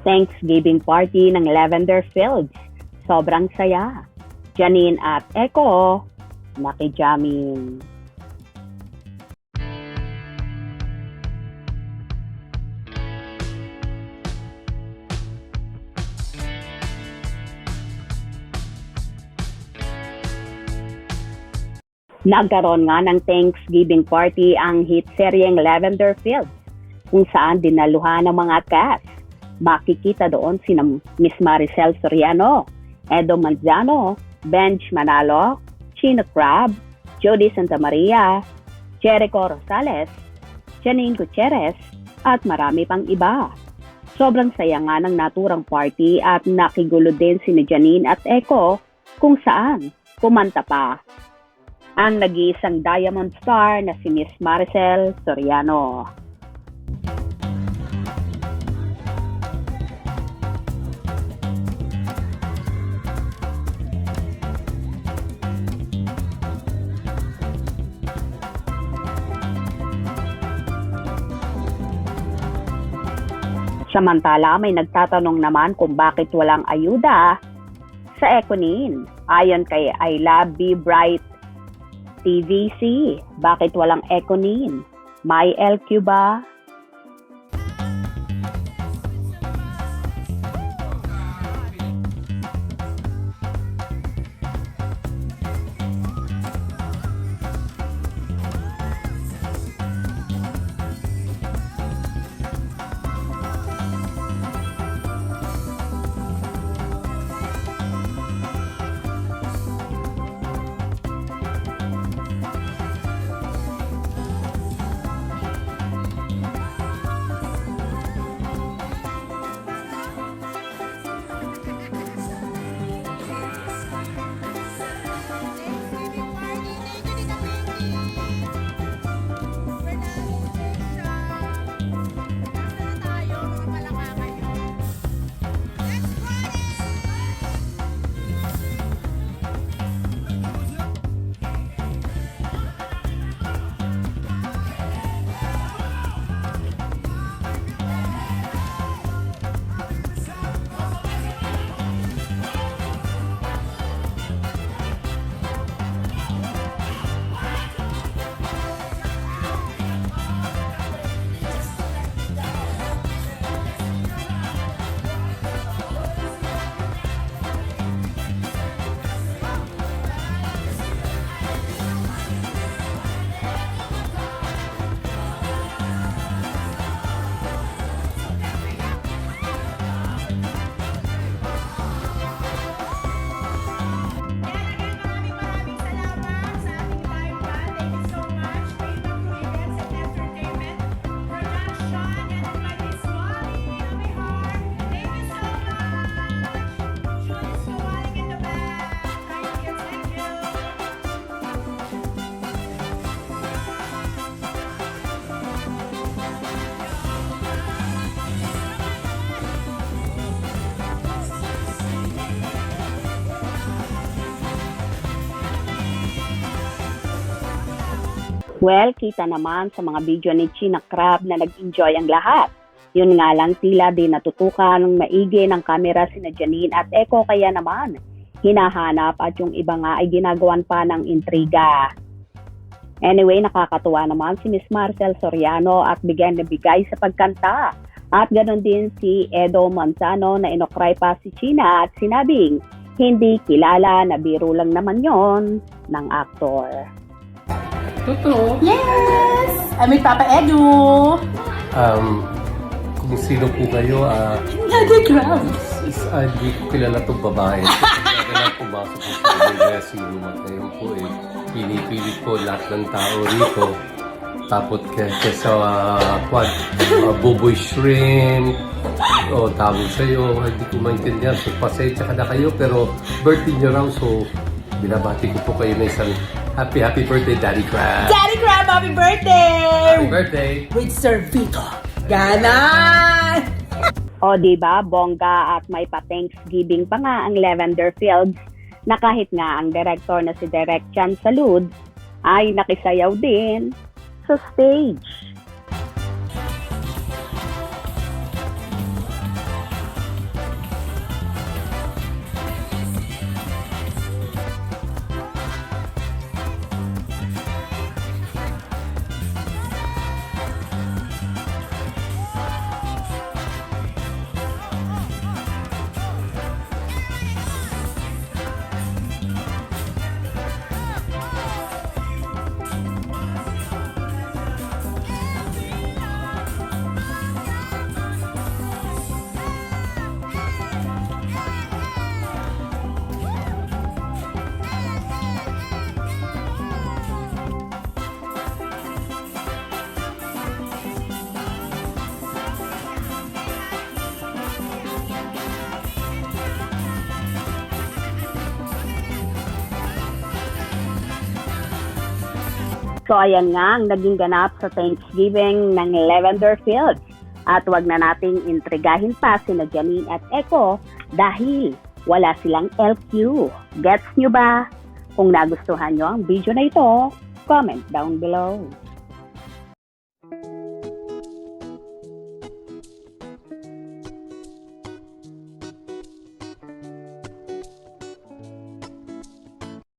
Thanksgiving party ng Lavender Fields. Sobrang saya. Janine at Echo, nakijamming. Nagkaroon nga ng Thanksgiving party ang hit seryeng Lavender Fields, kung saan dinaluhan ng mga cast. Makikita doon sina Miss Maricel Soriano, Edo Manzano, Benj Manalo, Chino Crab, Jody Santa Maria, Jericho Rosales, Janine Gutierrez, at marami pang iba. Sobrang saya nga ng naturang party at nakigulo din sina Janine at Echo kung saan kumanta pa ang nag-iisang Diamond Star na si Miss Maricel Soriano. Samantala, may nagtatanong naman kung bakit walang ayuda sa Econin. Ayon kay I Love Be Bright TVC, bakit walang Econin? May LQ ba? Well, kita naman sa mga video ni Chino Crab na nag-enjoy ang lahat. Yun nga lang, tila din natutukan ng maigi ng kamera sina Janine at Echo, kaya naman hinahanap at yung iba nga ay ginagawan pa ng intriga. Anyway, nakakatuwa naman si Miss Maricel Soriano at bigyan na bigay sa pagkanta. At ganoon din si Edo Manzano na inokray pa si China at sinabing hindi kilala, na biro lang naman yon ng aktor. Totoo. Yes! May Papa Edu! Kung sino po kayo, Daddy Krabs! hindi ko kilala itong babae. Kailangan pumasok po sa dressing room at ngayon po pinipilit po lahat ng tao rito. Tapos kesa buboy shrimp, o tawag sa'yo, hindi ko maintindihan. So, pasensya ka na kayo, pero birthday nyo raw, so binabati ko po kayo na isang happy birthday, Daddy Crab! Daddy Crab, happy birthday! Happy birthday! With Sir Vito! Ganon! O diba, bongga, at may pa-Thanksgiving pa nga ang Lavender Fields, na kahit nga ang director na si Direk Chan Salud ay nakisayaw din sa stage. So ayan nga ang naging ganap sa Thanksgiving ng Lavender Fields. At wag na nating intrigahin pa sina Janine at Echo dahil wala silang LQ. Gets nyo ba? Kung nagustuhan nyo ang video na ito, comment down below.